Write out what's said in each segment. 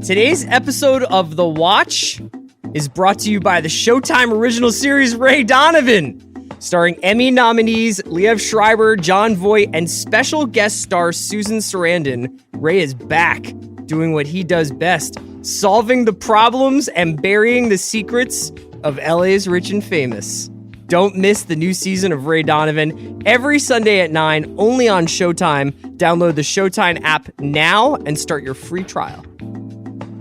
Today's episode of The Watch is brought to you by the Showtime original series Ray Donovan, starring Emmy nominees Liev Schreiber, Jon Voight, and special guest star Susan Sarandon. Ray is back, doing what he does best, solving the problems and burying the secrets of LA's rich and famous. Don't miss the new season of Ray Donovan every Sunday at 9, only on Showtime. Download the Showtime app now and start your free trial.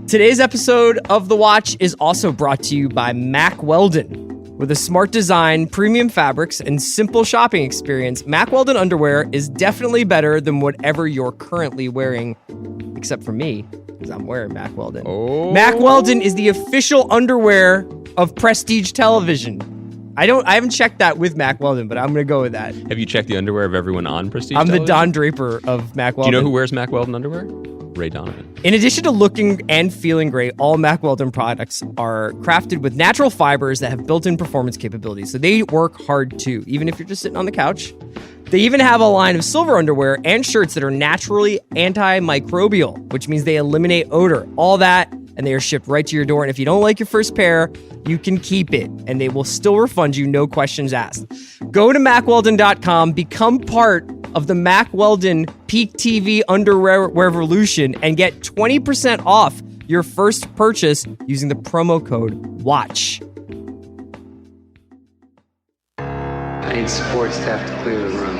Today's episode of The Watch is also brought to you by Mack Weldon. With a smart design, premium fabrics, and simple shopping experience, Mack Weldon underwear is definitely better than whatever you're currently wearing, except for me, because I'm wearing Mack Weldon. Oh. Mack Weldon is the official underwear of Prestige Television. I haven't checked that with Mack Weldon, but I'm going to go with that. Have you checked the underwear of everyone on Prestige I'm Television? the Don Draper of Mack Weldon. Do you know who wears Mack Weldon underwear? Ray Donovan. In addition to looking and feeling great, all Mack Weldon products are crafted with natural fibers that have built-in performance capabilities, so they work hard too, even if you're just sitting on the couch. They even have a line of silver underwear and shirts that are naturally antimicrobial, which means they eliminate odor. All that, and they are shipped right to your door. And if you don't like your first pair, you can keep it, and they will still refund you, no questions asked. Go to MackWeldon.com, become part of the Mack Weldon Peak TV underwear revolution, and get 20% off your first purchase using the promo code WATCH. I need support staff to clear the room.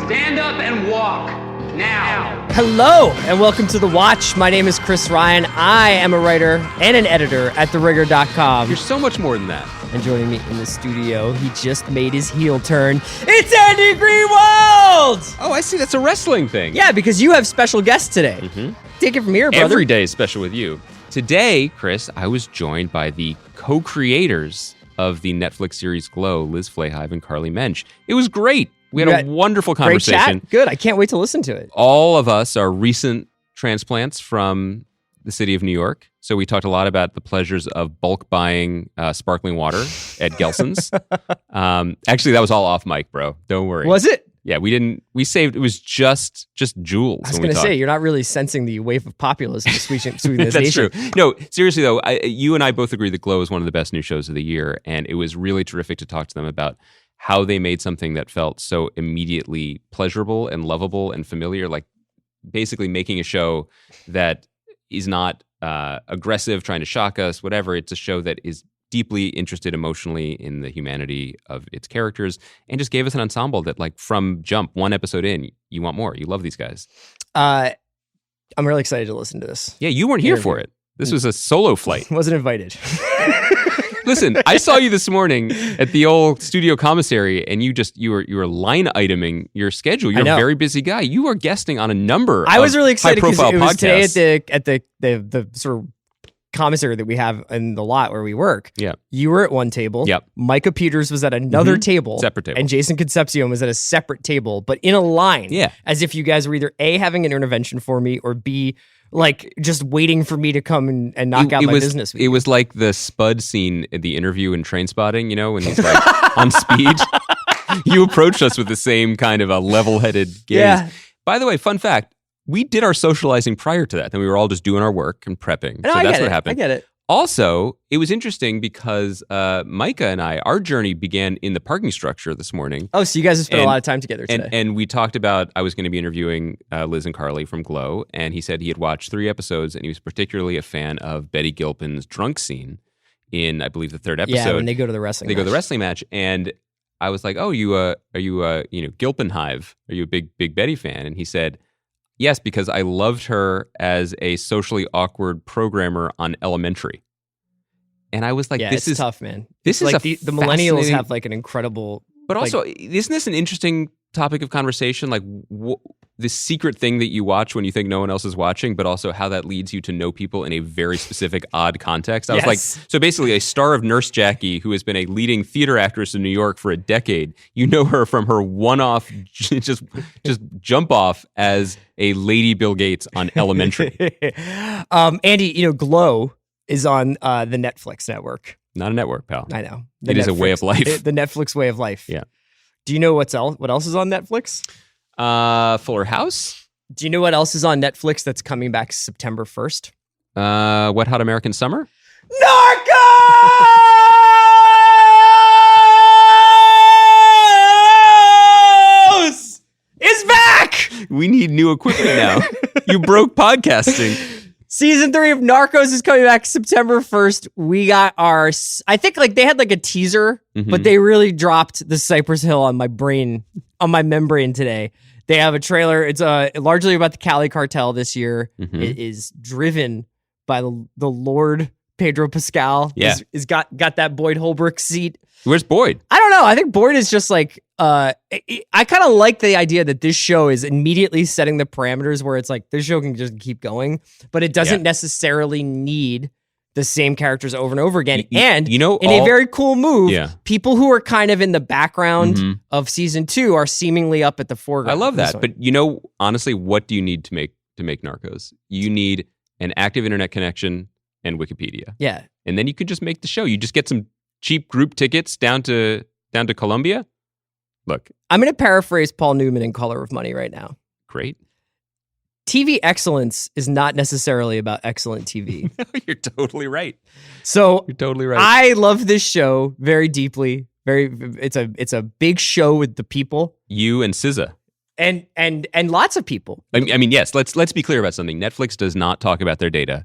Stand up and walk, now. Hello, and welcome to The Watch. My name is Chris Ryan. I am a writer and an editor at TheRinger.com. You're so much more than that. And joining me in the studio, he just made his heel turn. It's Andy Greenwald! Oh, I see. That's a wrestling thing. Yeah, because you have special guests today. Mm-hmm. Take it from here, brother. Every day is special with you. Today, Chris, I was joined by the co-creators of the Netflix series Glow, Liz Flahive and Carly Mensch. It was great. We had a wonderful conversation. Great chat? Good. I can't wait to listen to it. All of us are recent transplants from the city of New York. So we talked a lot about the pleasures of bulk buying sparkling water at Gelson's. Actually, that was all off mic, bro. Don't worry. Was it? Yeah, we saved, it was just jewels. I was going to say, you're not really sensing the wave of populism sweeping this That's nation. true. No, seriously though, you and I both agree that Glow is one of the best new shows of the year, and it was really terrific to talk to them about how they made something that felt so immediately pleasurable and lovable and familiar, like basically making a show that is not aggressive, trying to shock us, whatever. It's a show that is deeply interested emotionally in the humanity of its characters, and just gave us an ensemble that, like, from jump, one episode in, you want more. You love these guys. I'm really excited to listen to this. Yeah, you weren't here for it. This was a solo flight. Wasn't invited. Listen, I saw you this morning at the old studio commissary, and you were line iteming your schedule. You're a very busy guy. You were guesting on a number. I was really excited because it was podcasts. today at the sort of commissary that we have in the lot where we work. Yeah, you were at one table. Yep. Micah Peters was at another table, separate table, and Jason Concepcion was at a separate table, but in a line. Yeah, as if you guys were either A, having an intervention for me, or B, like just waiting for me to come and knock out my business with you. It was like the Spud scene at the interview in Trainspotting, you know, when he's like on speed. You approached us with the same kind of a level-headed gaze. Yeah. By the way, fun fact, we did our socializing prior to that. Then we were all just doing our work and prepping. No, so that's what I happened. get it. Also, it was interesting because Micah and I, our journey began in the parking structure this morning. Oh, so you guys have spent a lot of time together today. And we talked about, I was going to be interviewing Liz and Carly from Glow, and he said he had watched 3 episodes, and he was particularly a fan of Betty Gilpin's drunk scene in, I believe, the 3rd episode. Yeah, when they go to the wrestling match. They go to the wrestling match, and I was like, oh, are you Gilpin Hive? Are you a big Betty fan? And he said, yes, because I loved her as a socially awkward programmer on Elementary. And I was like, this is tough, man. This is like the millennials have like an incredible. But also, isn't this an interesting topic of conversation? Like the secret thing that you watch when you think no one else is watching, but also how that leads you to know people in a very specific, odd context. I was like, so basically a star of Nurse Jackie, who has been a leading theater actress in New York for a decade. You know her from her one-off, just jump off as a Lady Bill Gates on Elementary. Andy, Glow is on the Netflix network. Not a network, pal. I know. It is a way of life. The Netflix way of life. Yeah. Do you know what else is on Netflix? Fuller House. Do you know what else is on Netflix that's coming back September 1st? Wet Hot American Summer? Narcos is back! We need new equipment now. You broke podcasting. Season 3 of Narcos is coming back September 1st. We got our, I think like they had like a teaser, but they really dropped the Cypress Hill on my brain, on my membrane today. They have a trailer. It's largely about the Cali cartel this year. It is driven by the Lord Pedro Pascal. Yeah. Is got that Boyd Holbrook seat. Where's Boyd? I don't know. I think Boyd is just like, I kind of like the idea that this show is immediately setting the parameters where it's like, this show can just keep going, but it doesn't necessarily need the same characters over and over again. And you know, in a very cool move, Yeah. people who are kind of in the background of season 2 are seemingly up at the foreground. I love of this that. one. But you know, honestly, what do you need to make Narcos? You need an active internet connection and Wikipedia. Yeah. And then you could just make the show. You just get some cheap group tickets down to Colombia. Look, I'm going to paraphrase Paul Newman in Color of Money right now. great. TV excellence is not necessarily about excellent TV. You're totally right. So You're totally right. I love this show very deeply. It's a big show with the people You and SZA. and lots of people. I mean, yes. Let's be clear about something. Netflix does not talk about their data,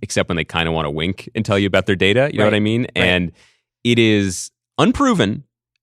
except when they kind of want to wink and tell you about their data. You know what I mean? Right. And it is unproven,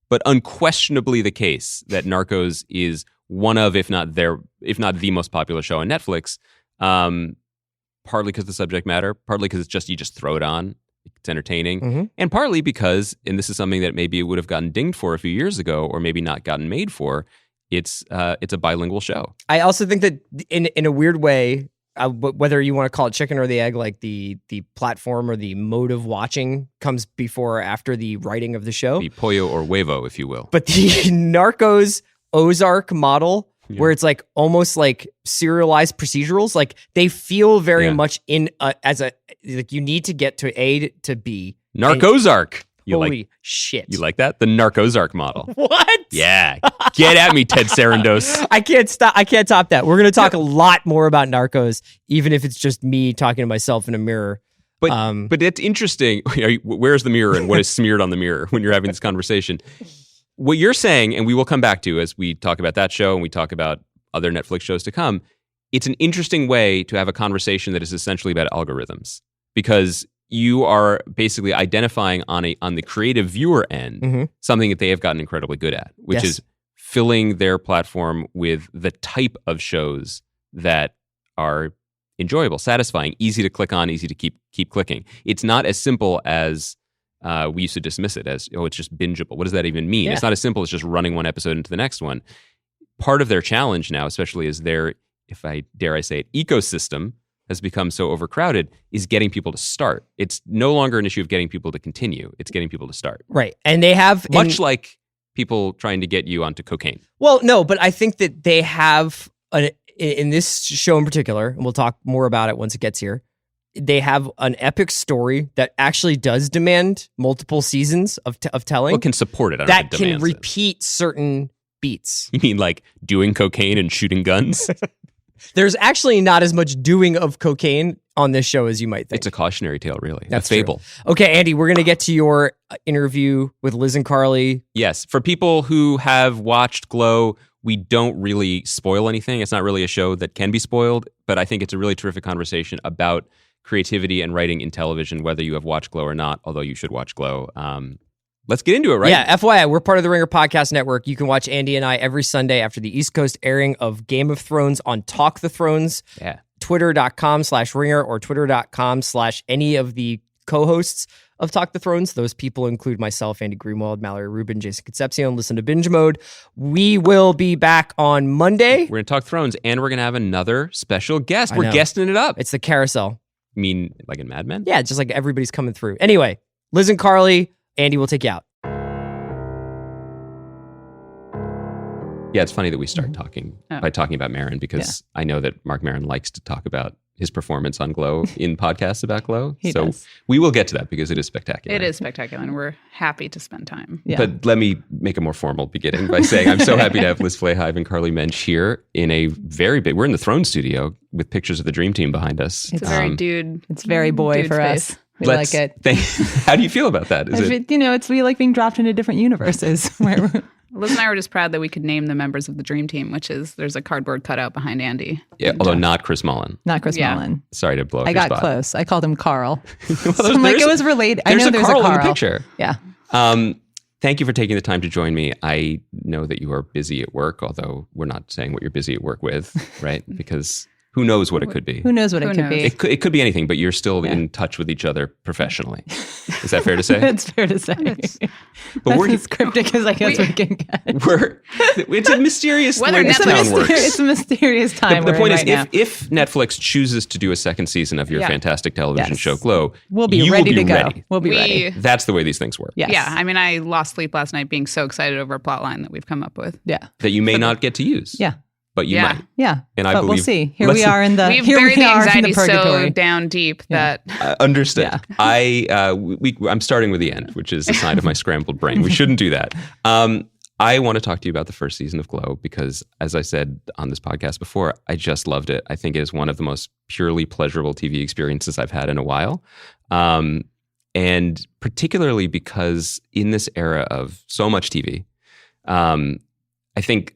but unquestionably the case that Narcos is one of, if not the most popular show on Netflix. Partly because the subject matter, partly because it's you just throw it on, it's entertaining, and partly because, and this is something that maybe it would have gotten dinged for a few years ago, or maybe not gotten made for. It's a bilingual show. I also think that in a weird way, whether you want to call it chicken or the egg, like the platform or the mode of watching comes before or after the writing of the show. The pollo or huevo, if you will. But the Narcos Ozark model, where it's like almost like serialized procedurals, like they feel very much in as a like you need to get to A to B. Narcozark. Holy shit! You like that? The Narcozark model. What? Yeah. Get at me, Ted Sarandos. I can't top that. We're going to talk a lot more about Narcos, even if it's just me talking to myself in a mirror. But it's interesting. Where's the mirror and what is smeared on the mirror when you're having this conversation? What you're saying, and we will come back to as we talk about that show and we talk about other Netflix shows to come, it's an interesting way to have a conversation that is essentially about algorithms, because you are basically identifying on the creative viewer end something that they have gotten incredibly good at, which is filling their platform with the type of shows that are enjoyable, satisfying, easy to click on, easy to keep clicking. It's not as simple as we used to dismiss it as, it's just bingeable. What does that even mean? Yeah. It's not as simple as just running one episode into the next one. Part of their challenge now, especially is their, if I dare I say it, ecosystem has become so overcrowded, is getting people to start. It's no longer an issue of getting people to continue. It's getting people to start. Right. And they have... Much like people trying to get you onto cocaine. Well, no, but I think that they have, in this show in particular, and we'll talk more about it once it gets here, they have an epic story that actually does demand multiple seasons of telling. Well, can support it. I don't know that if it can demands it. repeat certain beats. You mean like doing cocaine and shooting guns? There's actually not as much doing of cocaine on this show as you might think. It's a cautionary tale, really. That's a fable. True. Okay, Andy, we're going to get to your interview with Liz and Carly. Yes. For people who have watched Glow, we don't really spoil anything. It's not really a show that can be spoiled, but I think it's a really terrific conversation about creativity and writing in television, whether you have watched Glow or not, although you should watch Glow. Let's get into it, right? Yeah, FYI, we're part of the Ringer Podcast Network. You can watch Andy and I every Sunday after the East Coast airing of Game of Thrones on Talk the Thrones. Yeah. Twitter.com/Ringer or Twitter.com/any of the co-hosts of Talk the Thrones. Those people include myself, Andy Greenwald, Mallory Rubin, Jason Concepcion. Listen to Binge Mode. We will be back on Monday. We're going to talk Thrones, and we're going to have another special guest. I We're know. guesting it up. It's the carousel. You mean like in Mad Men? Yeah, just like everybody's coming through. Anyway, Liz and Carly, Andy will take you out. Yeah, it's funny that we start talking by talking about Maron, because I know that Mark Maron likes to talk about his performance on Glow in podcasts about Glow. He so does. we will get to that because it is spectacular. It is spectacular, and we're happy to spend time. Yeah. But let me make a more formal beginning by saying I'm so happy to have Liz Flahive and Carly Mensch here in a very big, we're in the Throne studio with pictures of the Dream Team behind us. It's a very dude. It's very boy dude for space. us. We like it. How do you feel about that? We like being dropped into different universes. Liz and I were just proud that we could name the members of the Dream Team, which is there's a cardboard cutout behind Andy. Yeah, although not Chris Mullen. Not Chris Yeah. Mullen. Sorry to blow up I your got spot. close. I called him Carl. Well, So I'm like, it was related. I know there's Carl a Carl in the picture. Yeah. Thank you for taking the time to join me. I know that you are busy at work, although we're not saying what you're busy at work with, right? Because who knows what it could be. Who knows what Who it could knows? be? It could be anything, but you're still in touch with each other professionally. Is that fair to say? It's fair to say. But That's as cryptic as I guess we can get. It's a mysterious Whether way this Netflix- town works. It's a mysterious time. The we're point in is, right now. if Netflix chooses to do a second season of your Yeah. fantastic television Yes. show Glow, we'll be you ready will to be go. ready. We'll be ready. That's the way these things work. Yes. Yeah, I mean, I lost sleep last night being so excited over a plot line that we've come up with. Yeah. That you may not get to use. Yeah. But you Yeah. might. Yeah. And I but we'll believe- see. Here let's- we are in the We've here buried we the are in anxiety the purgatory. so down deep that Understood. Yeah. I'm starting with the end, which is a sign of my scrambled brain. We shouldn't do that. I want to talk to you about the first season of Glow because, as I said on this podcast before, I just loved it. I think it is one of the most purely pleasurable TV experiences I've had in a while. And particularly because in this era of so much TV, I think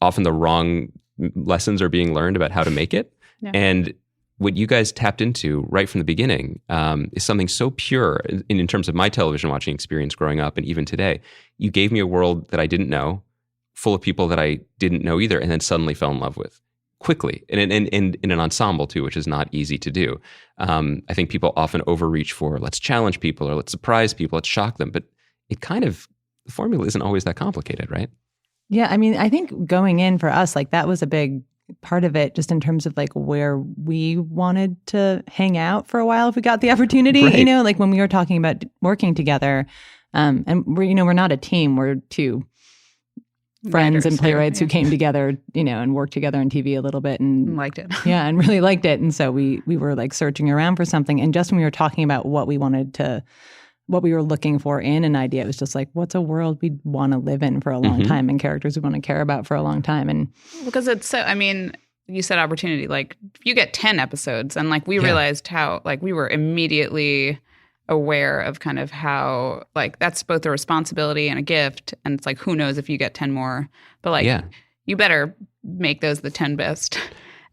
often the wrong lessons are being learned about how to make it. Yeah. And what you guys tapped into right from the beginning is something so pure in terms of my television watching experience growing up and even today. You gave me a world that I didn't know, full of people that I didn't know either, and then suddenly fell in love with quickly and in an ensemble too, which is not easy to do. I think people often overreach for let's challenge people or let's surprise people, let's shock them, but the formula isn't always that complicated, right? Yeah, I mean, I think going in for us, like that was a big part of it, just in terms of like where we wanted to hang out for a while if we got the opportunity. Right. You know, like when we were talking about working together, and we're not a team; we're two friends Writers, and playwrights yeah. who came together, and worked together on TV a little bit, and liked it. yeah, and really liked it. And so we were like searching around for something, and just when we were talking about what we were looking for in an idea, it was just like, what's a world we want to live in for a long time and characters we want to care about for a long time. And Because it's so, I mean, you said opportunity, like you get 10 episodes and like we realized how, like we were immediately aware of kind of how, like that's both a responsibility and a gift. And it's like, who knows if you get 10 more, but like you better make those the 10 best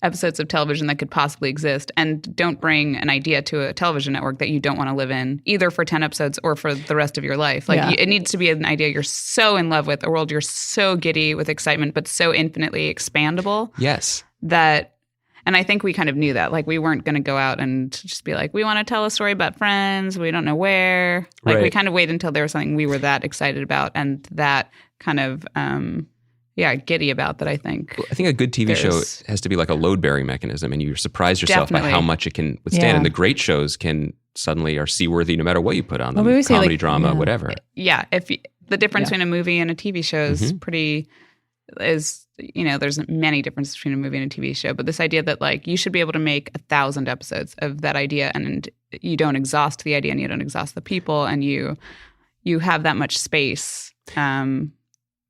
episodes of television that could possibly exist, and don't bring an idea to a television network that you don't want to live in, either for 10 episodes or for the rest of your life. Like it needs to be an idea you're so in love with, a world you're so giddy with excitement, but so infinitely expandable. Yes. And I think we kind of knew that. Like we weren't going to go out and just be like, we want to tell a story about friends. We don't know where. Like we Right. kind of waited until there was something we were that excited about and that kind of giddy about that. I think a good TV show There's- has to be like a load-bearing mechanism, and you surprise yourself by Definitely. how much it can withstand. Yeah. And the great shows can suddenly are seaworthy no matter what you put on them. Well, we always say, Comedy, like, drama, yeah. whatever. if the difference between a movie and a TV show is there's many differences between a movie and a TV show, but this idea that like you should be able to make 1,000 episodes of that idea, and you don't exhaust the idea and you don't exhaust the people, and you have that much space.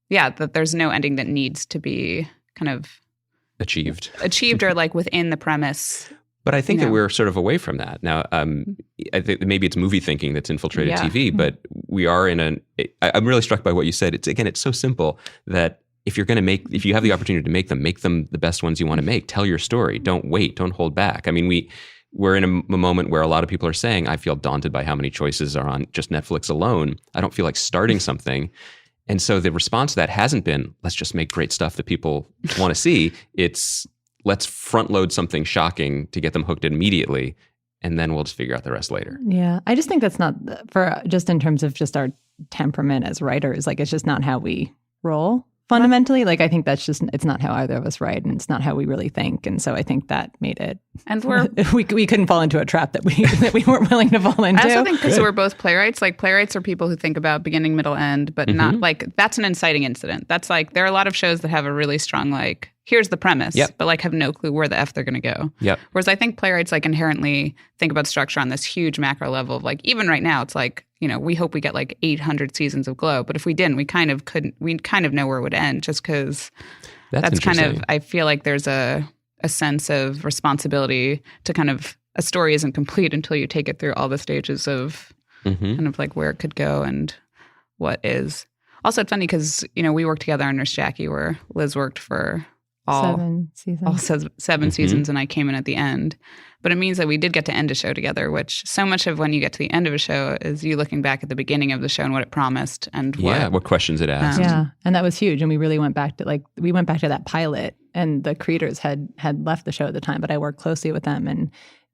That there's no ending that needs to be kind of Achieved. or like within the premise. But I think No. that we're sort of away from that now. I think maybe it's movie thinking that's infiltrated Yeah. TV, but we are I'm really struck by what you said. It's so simple that if you have the opportunity to make them the best ones you want to make. Tell your story. Don't wait. Don't hold back. I mean, we're in a moment where a lot of people are saying, I feel daunted by how many choices are on just Netflix alone. I don't feel like starting something. And so the response to that hasn't been, let's just make great stuff that people want to see. It's let's front load something shocking to get them hooked immediately, and then we'll just figure out the rest later. yeah, I just think that's not for just in terms of just our temperament as writers. Like it's just not how we roll fundamentally. Like I think it's not how either of us write, and it's not how we really think. And so I think that made it. And we're we couldn't fall into a trap that we weren't willing to fall into. I also think because we're both playwrights, like playwrights are people who think about beginning, middle, end, but not like that's an inciting incident. That's like there are a lot of shows that have a really strong like here's the premise, Yep. but like have no clue where the F they're going to go. Yep. Whereas I think playwrights like inherently think about structure on this huge macro level of like, even right now, it's like, we hope we get like 800 seasons of Glow. But if we didn't, we kind of know where it would end just because that's kind of, I feel like there's a sense of responsibility to kind of, a story isn't complete until you take it through all the stages of kind of like where it could go and what is. Also, it's funny because, we worked together on Nurse Jackie where Liz worked for all 7 seasons. All 7 seasons, and I came in at the end. But it means that we did get to end a show together, which so much of when you get to the end of a show is you looking back at the beginning of the show and what it promised and what questions it asked. And that was huge. And we really went back to that pilot, and the creators had left the show at the time, but I worked closely with them, and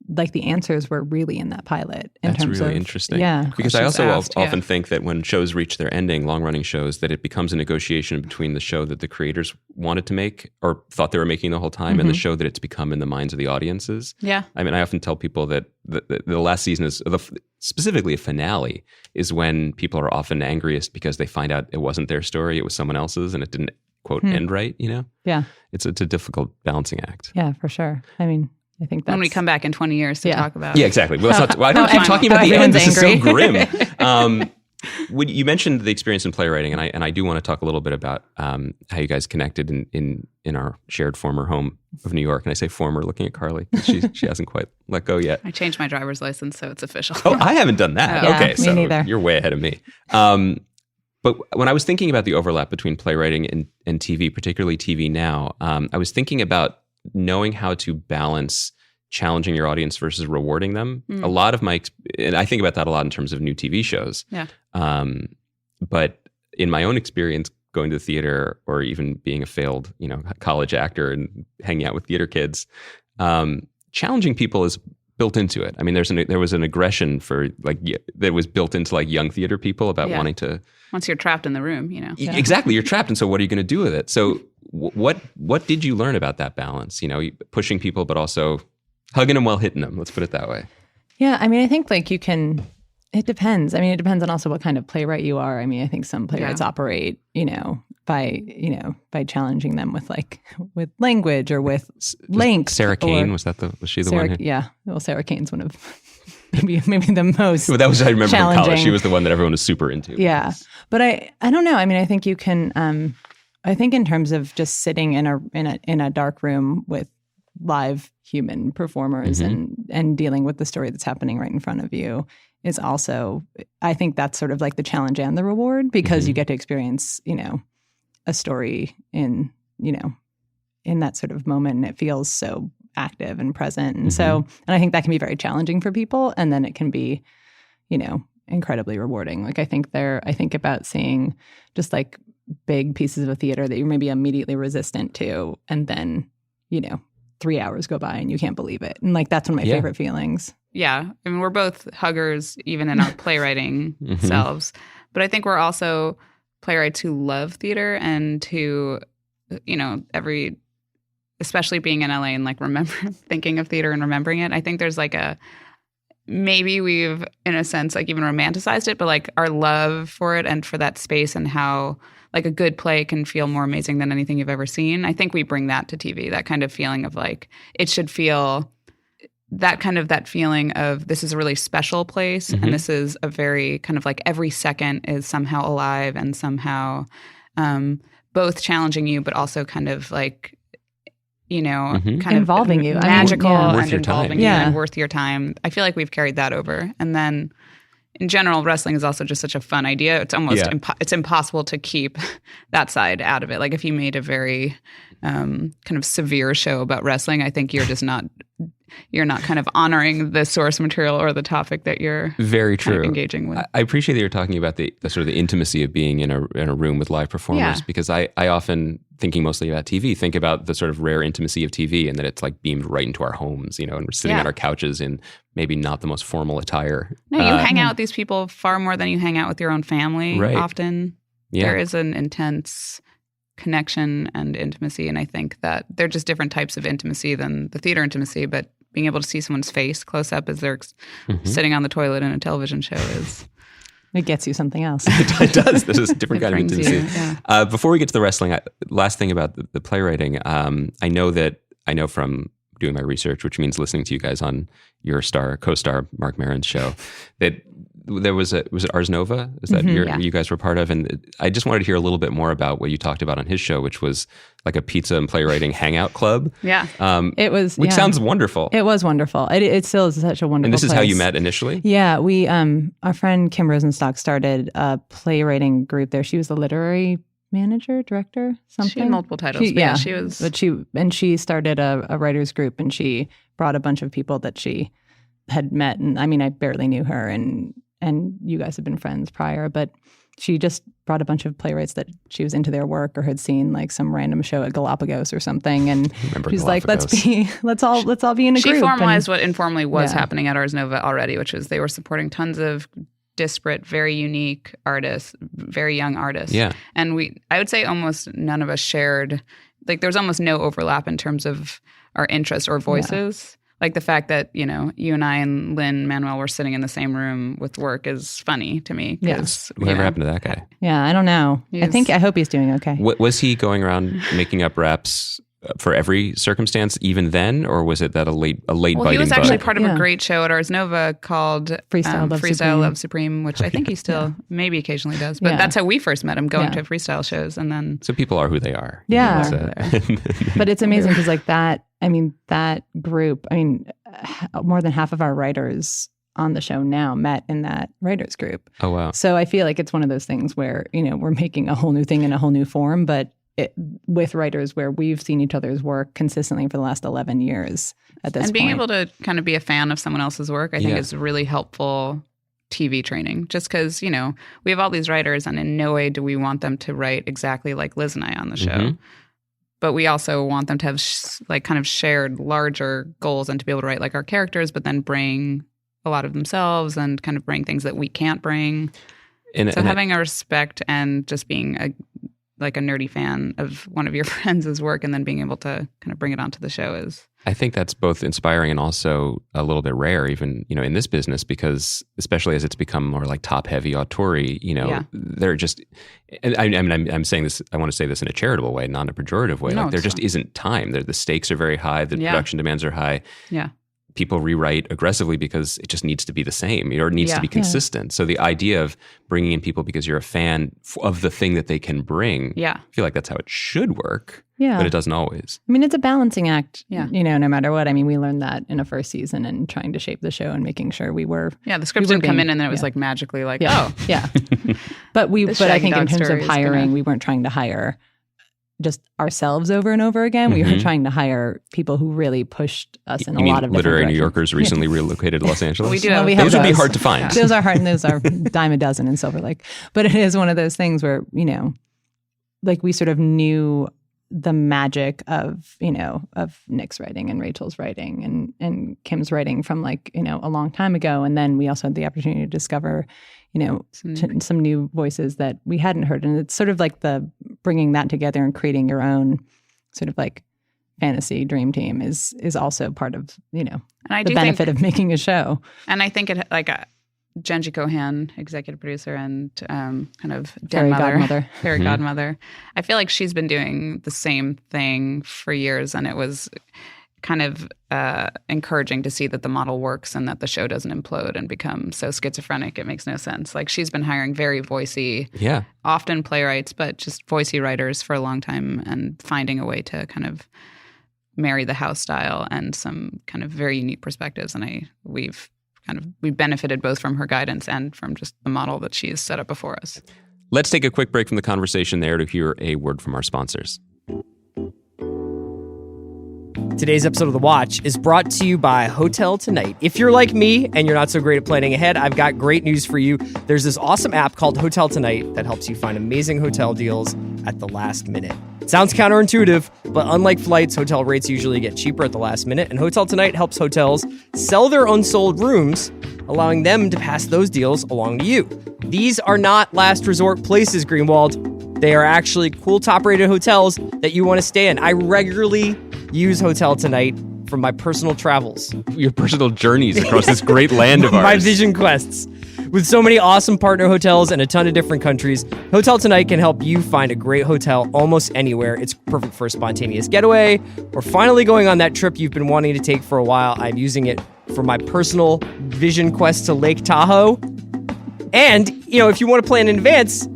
like the answers were really in that pilot. That's really interesting. Yeah. Because I also often think that when shows reach their ending, long-running shows, that it becomes a negotiation between the show that the creators wanted to make or thought they were making the whole time and the show that it's become in the minds of the audiences. Yeah. I mean, I often tell people that the last season is, specifically a finale, is when people are often angriest because they find out it wasn't their story, it was someone else's, and it didn't, quote, end right, Yeah. It's a difficult balancing act. Yeah, for sure. I mean, I think that's... When we come back in 20 years to talk about... Yeah, exactly. Well, I don't keep talking about the end. This is so grim. You mentioned the experience in playwriting, and I do want to talk a little bit about how you guys connected in our shared former home of New York. And I say former, looking at Carly. She hasn't quite let go yet. I changed my driver's license, so it's official. Oh, I haven't done that. Yeah, okay, me so neither. You're way ahead of me. But when I was thinking about the overlap between playwriting and TV, particularly TV now, I was thinking about knowing how to balance challenging your audience versus rewarding them. A lot of and I think about that a lot in terms of new TV shows. Yeah. But in my own experience, going to the theater or even being a failed, college actor and hanging out with theater kids, challenging people is built into it. I mean, there was an aggression that was built into like young theater people about wanting to. Once you're trapped in the room, Exactly, you're trapped, and so what are you going to do with it? So, what did you learn about that balance? Pushing people, but also hugging them while hitting them. Let's put it that way. Yeah, I mean, I think like it depends. I mean, it depends on also what kind of playwright you are. I mean, I think some playwrights operate, by challenging them with language or with length. Sarah Kane, was she the one who? Yeah. Well, Sarah Kane's one of maybe the most Well, that was, I remember from college. challenging. She was the one that everyone was super into. Yeah. But I don't know. I mean, I think you can, I think in terms of just sitting in a dark room with live human performers and dealing with the story that's happening right in front of you is also, I think that's sort of like the challenge and the reward, because you get to experience, a story in that sort of moment, and it feels so active and present. And so, and I think that can be very challenging for people. And then it can be, incredibly rewarding. Like I think about seeing just like big pieces of theater that you're maybe immediately resistant to, and then, 3 hours go by and you can't believe it. And like, that's one of my favorite feelings. Yeah. I mean, we're both huggers, even in our playwriting selves. But I think we're also playwrights who love theater and who, especially being in LA and like thinking of theater and remembering it. I think there's like maybe we've, in a sense, like even romanticized it, but like our love for it and for that space and how like a good play can feel more amazing than anything you've ever seen. I think we bring that to TV, that kind of feeling of like, it should feel that feeling of this is a really special place and this is a very kind of like every second is somehow alive and somehow both challenging you, but also kind of like, kind involving of you, magical worth and involving time. you and worth your time. I feel like we've carried that over. And then in general, wrestling is also just such a fun idea. It's almost it's impossible to keep that side out of it. Like if you made a very kind of severe show about wrestling, I think you're just not kind of honoring the source material or the topic that you're very kind true of engaging with. I appreciate that you're talking about the sort of the intimacy of being in a room with live performers, because I often, thinking mostly about TV, think about the sort of rare intimacy of TV and that it's like beamed right into our homes, and we're sitting on our couches in maybe not the most formal attire. No, you hang out with these people far more than you hang out with your own family. Right. Often there is an intense connection and intimacy, and I think that they're just different types of intimacy than the theater intimacy, but being able to see someone's face close up as they're sitting on the toilet in a television show is It gets you something else. It does. This is a different It kind of brings you, intensity. yeah. Before we get to the wrestling, last thing about the playwriting, I know from doing my research, which means listening to you guys on your co-star Mark Maron's show, that there was it Ars Nova? Is that you guys were part of? And I just wanted to hear a little bit more about what you talked about on his show, which was like a pizza and playwriting hangout club. Yeah. It was, which sounds wonderful. It was wonderful. It still is such a wonderful And this is place. how you met initially? Yeah, we our friend Kim Rosenstock started a playwriting group there. She was the literary manager, director, something. She had multiple titles. She was. But she started a writers group, and she brought a bunch of people that she had met. And I mean, I barely knew her, and you guys have been friends prior, but she just brought a bunch of playwrights that she was into their work or had seen like some random show at Galapagos or something, and she's like, let's all be in a group. She formalized what informally was happening at Ars Nova already, which was they were supporting tons of disparate, very unique artists, very young artists. Yeah. And I would say almost none of us shared, like there was almost no overlap in terms of our interests or voices. Like the fact that, you and I and Lin-Manuel were sitting in the same room with work is funny to me. Yes. Whatever happened to that guy? Yeah, I don't know. I hope he's doing okay. Was he going around making up raps for every circumstance even then, or was it that a late biting bug? He was actually part of a great show at Ars Nova called Freestyle Love Supreme, which I think he still maybe occasionally does. But that's how we first met him, going to freestyle shows. And then so people are who they are. Yeah. But it's amazing because like that group, more than half of our writers on the show now met in that writers group. Oh, wow. So I feel like it's one of those things where, we're making a whole new thing in a whole new form, but with writers where we've seen each other's work consistently for the last 11 years at this point. And being able to kind of be a fan of someone else's work, I think is really helpful TV training. Just because, we have all these writers and in no way do we want them to write exactly like Liz and I on the show. Mm-hmm. But we also want them to have kind of shared larger goals and to be able to write like our characters, but then bring a lot of themselves and kind of bring things that we can't bring. So having a respect and just being a nerdy fan of one of your friends' work and then being able to kind of bring it onto the show is... I think that's both inspiring and also a little bit rare even, in this business, because especially as it's become more like top-heavy auteur-y, they're just... I'm saying this, I want to say this in a charitable way, not in a pejorative way. No, there just isn't time. The stakes are very high. The production demands are high. Yeah. People rewrite aggressively because it just needs to be the same or it needs to be consistent. So the idea of bringing in people because you're a fan of the thing that they can bring, I feel like that's how it should work, but it doesn't always. It's a balancing act, no matter what. We learned that in a first season and trying to shape the show and making sure we were... Yeah, the scripts didn't come in and then it was like magically like, Yeah. But I think in terms of hiring, we weren't trying to hire just ourselves over and over again. We were trying to hire people who really pushed us in a lot of different literary directions. New Yorkers recently relocated to Los Angeles? We do. Those would be hard to find. Those are hard, and those are dime a dozen in Silver Lake. But it is one of those things where, we sort of knew the magic of Nick's writing and Rachel's writing and Kim's writing from a long time ago. And then we also had the opportunity to discover some new voices that we hadn't heard. And it's sort of like the bringing that together and creating your own sort of like fantasy dream team is also part of, the benefit of making a show. And I think it Genji Kohan, executive producer and kind of fairy godmother. I feel like she's been doing the same thing for years, and it was kind of encouraging to see that the model works and that the show doesn't implode and become so schizophrenic it makes no sense. Like she's been hiring very voicey, often playwrights, but just voicey writers for a long time and finding a way to kind of marry the house style and some kind of very unique perspectives. And we've benefited both from her guidance and from just the model that she's set up before us. Let's take a quick break from the conversation there to hear a word from our sponsors. Today's episode of The Watch is brought to you by Hotel Tonight. If you're like me and you're not so great at planning ahead, I've got great news for you. There's this awesome app called Hotel Tonight that helps you find amazing hotel deals at the last minute. It sounds counterintuitive, but unlike flights, hotel rates usually get cheaper at the last minute, and Hotel Tonight helps hotels sell their unsold rooms, allowing them to pass those deals along to you. These are not last resort places, Greenwald. They are actually cool top-rated hotels that you want to stay in. I regularly use Hotel Tonight from my personal travels. Your personal journeys across this great land of ours. My vision quests. With so many awesome partner hotels and a ton of different countries, Hotel Tonight can help you find a great hotel almost anywhere. It's perfect for a spontaneous getaway or finally going on that trip you've been wanting to take for a while. I'm using it for my personal vision quest to Lake Tahoe. And, if you want to plan in advance,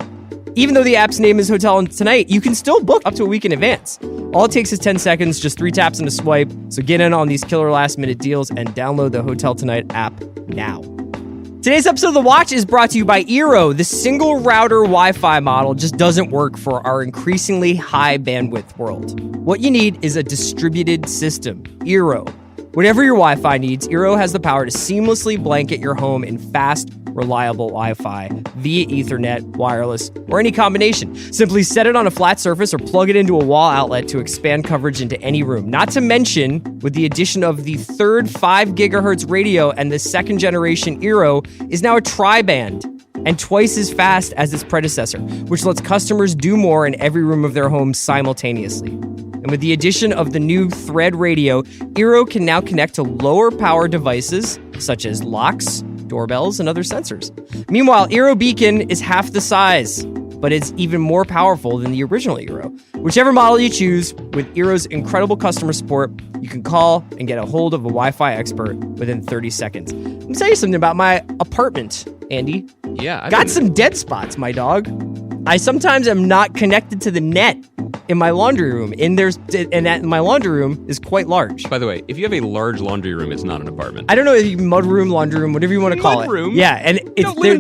even though the app's name is Hotel Tonight, you can still book up to a week in advance. All it takes is 10 seconds, just 3 taps and a swipe. So get in on these killer last-minute deals and download the Hotel Tonight app now. Today's episode of The Watch is brought to you by Eero. The single router Wi-Fi model just doesn't work for our increasingly high bandwidth world. What you need is a distributed system, Eero. Whatever your Wi-Fi needs, Eero has the power to seamlessly blanket your home in fast, reliable Wi-Fi via Ethernet, wireless, or any combination. Simply set it on a flat surface or plug it into a wall outlet to expand coverage into any room. Not to mention, with the addition of the third 5 gigahertz radio and the second generation Eero is now a tri-band and twice as fast as its predecessor, which lets customers do more in every room of their home simultaneously. And with the addition of the new Thread radio, Eero can now connect to lower power devices such as locks, doorbells, and other sensors. Meanwhile, Eero Beacon is half the size, but it's even more powerful than the original Eero. Whichever model you choose, with Eero's incredible customer support, you can call and get a hold of a Wi-Fi expert within 30 seconds. Let me tell you something about my apartment, Andy. Yeah. Got some dead spots, my dog. I sometimes am not connected to the net in my laundry room, my laundry room is quite large. By the way, if you have a large laundry room, it's not an apartment. I don't know if you mud room, laundry room, whatever you want to call it. Mudroom? Yeah, and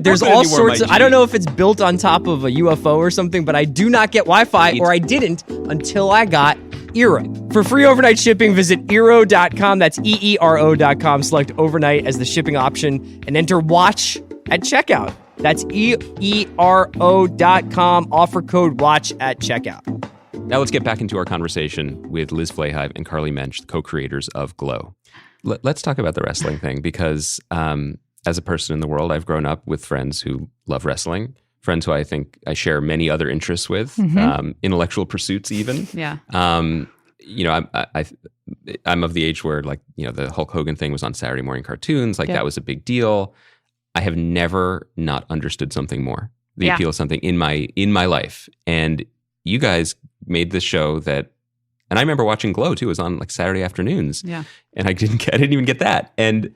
there's all sorts of. I don't know if it's built on top of a UFO or something, but I do not get Wi-Fi, or I didn't until I got Eero. For free overnight shipping, visit Eero.com. That's EERO.com. Select overnight as the shipping option and enter WATCH at checkout. That's EERO.com. Offer code WATCH at checkout. Now let's get back into our conversation with Liz Flahive and Carly Mensch, the co-creators of Glow. Let's talk about the wrestling thing because as a person in the world, I've grown up with friends who love wrestling, friends who I think I share many other interests with, intellectual pursuits even. Yeah. I'm of the age where the Hulk Hogan thing was on Saturday morning cartoons. That was a big deal. I have never not understood something more. The appeal of something in my life. And you guys made this show and I remember watching Glow too. It was on Saturday afternoons. Yeah. And I didn't even get that. And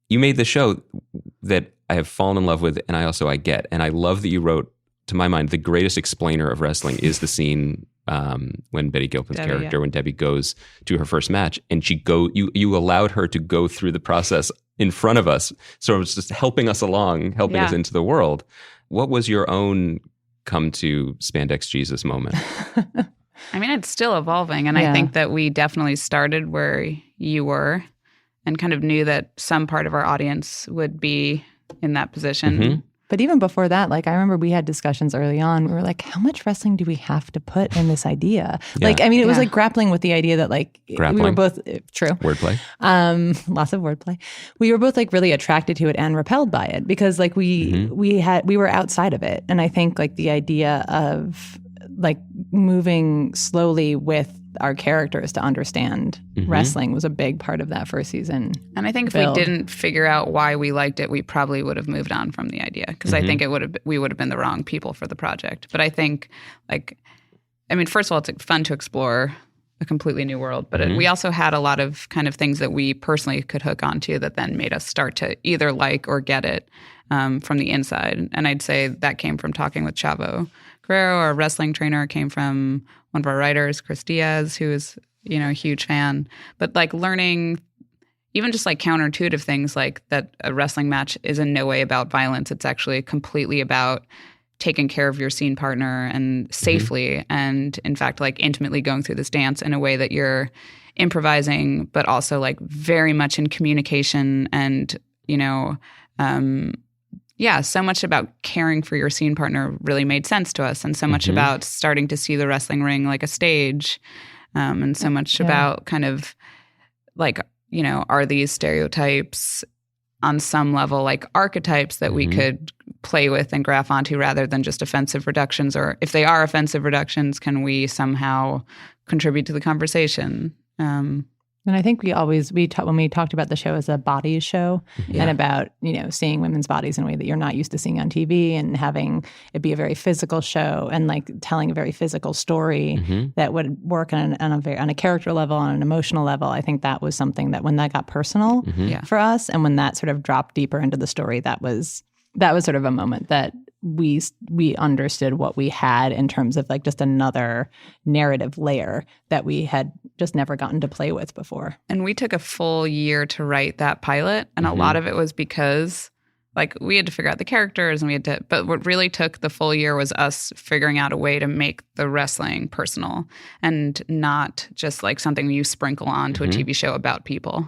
you made this show that I have fallen in love with, and I get. And I love that you wrote, to my mind, the greatest explainer of wrestling is the scene when Betty Gilpin's character, when Debbie goes to her first match, and you allowed her to go through the process in front of us. So it was just helping us along, helping us into the world. What was your own come to Spandex Jesus moment? I mean, it's still evolving. And I think that we definitely started where you were and kind of knew that some part of our audience would be in that position. Mm-hmm. But even before that, I remember we had discussions early on. We were like, how much wrestling do we have to put in this idea? Yeah. It was grappling with the idea that grappling. we were both, true. Wordplay. Lots of wordplay. We were both really attracted to it and repelled by it because we were outside of it. And I think the idea of moving slowly with our characters to understand wrestling was a big part of that first season. And I think if we didn't figure out why we liked it, we probably would have moved on from the idea because I think we would have been the wrong people for the project. But I think first of all, it's fun to explore a completely new world, but we also had a lot of kind of things that we personally could hook onto that then made us start to either like or get it from the inside. And I'd say that came from talking with Chavo Guerrero, our wrestling trainer. It came from one of our writers, Chris Diaz, who is, a huge fan. But learning even just counterintuitive things that a wrestling match is in no way about violence. It's actually completely about taking care of your scene partner and safely and in fact intimately going through this dance in a way that you're improvising, but also very much in communication and, so much about caring for your scene partner really made sense to us, and so much about starting to see the wrestling ring like a stage, and so much about kind of are these stereotypes on some level archetypes that we could play with and graph onto rather than just offensive reductions, or if they are offensive reductions, can we somehow contribute to the conversation? And I think when we talked about the show as a bodies show and about, seeing women's bodies in a way that you're not used to seeing on TV and having it be a very physical show and like telling a very physical story that would work on a character level, on an emotional level. I think that was something that when that got personal for us and when that sort of dropped deeper into the story, that was sort of a moment that we understood what we had in terms of like just another narrative layer that we had just never gotten to play with before. And we took a full year to write that pilot. And a lot of it was because like we had to figure out the characters but what really took the full year was us figuring out a way to make the wrestling personal and not just like something you sprinkle onto a TV show about people.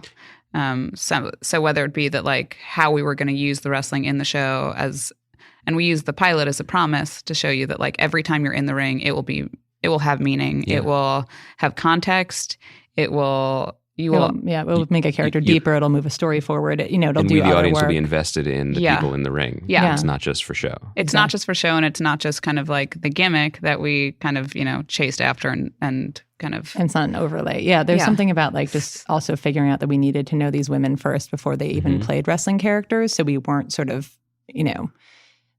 So whether it be that like how we were going to use the wrestling in the show and we used the pilot as a promise to show you that like every time you're in the ring, it will have meaning. Yeah. It will have context. It will make a character deeper. It'll move a story forward. It'll and do the audience work. will be invested in the people in the ring. Yeah. It's not just for show. It's not just for show, and it's not just kind of like the gimmick that we kind of, chased after and kind of... And it's not an overlay. Yeah, there's something about like just also figuring out that we needed to know these women first before they even played wrestling characters. So we weren't sort of,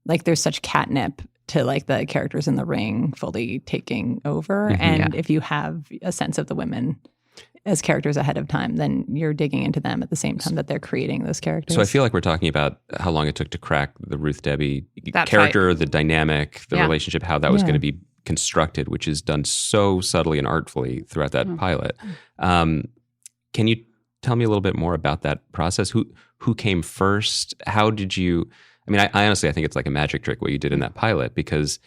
like there's such catnip to like the characters in the ring fully taking over. And if you have a sense of the women as characters ahead of time, then you're digging into them at the same time that they're creating those characters. So I feel like we're talking about how long it took to crack the Ruth Debbie that character, fight. the dynamic, the relationship, how that was going to be constructed, which is done so subtly and artfully throughout that pilot. Can you tell me a little bit more about that process? Who came first? How did you... I mean, I honestly, I think it's like a magic trick what you did in that pilot, because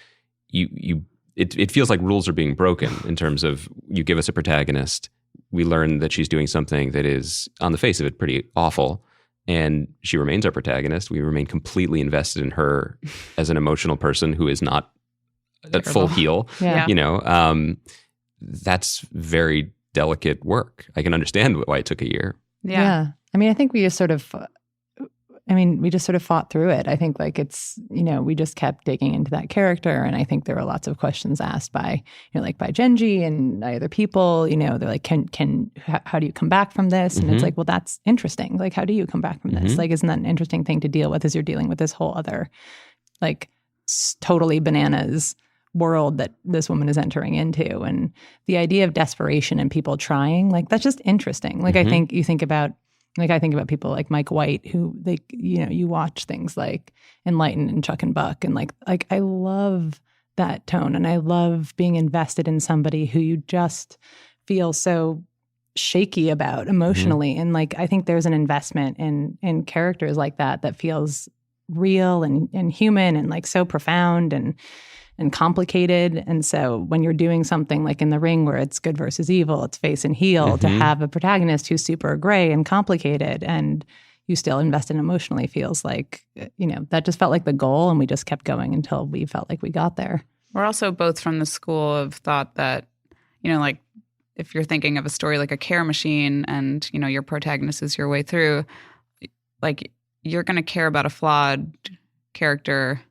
it feels like rules are being broken in terms of you give us a protagonist, we learn that she's doing something that is, on the face of it, pretty awful, and she remains our protagonist. We remain completely invested in her as an emotional person who is not at full heel. That's very delicate work. I can understand why it took a year. Yeah. I mean, I think we just sort of fought through it. I think like it's, we just kept digging into that character. And I think there were lots of questions asked by, by Genji and by other people, they're like, how do you come back from this? And it's like, well, that's interesting. Like, how do you come back from this? Like, isn't that an interesting thing to deal with as you're dealing with this whole other, like totally bananas world that this woman is entering into? And the idea of desperation and people trying, like, that's just interesting. Like, I think you think about, like, I think about people like Mike White, who they, you watch things like Enlightened and Chuck and Buck, and like I love that tone, and I love being invested in somebody who you just feel so shaky about emotionally, and like I think there's an investment in characters like that feels real and human and like so profound and complicated. And so when you're doing something like in the ring where it's good versus evil, it's face and heel, to have a protagonist who's super gray and complicated and you still invest in emotionally feels like, that just felt like the goal, and we just kept going until we felt like we got there. We're also both from the school of thought that, like if you're thinking of a story like a Care Machine and, your protagonist is your way through, like you're going to care about a flawed character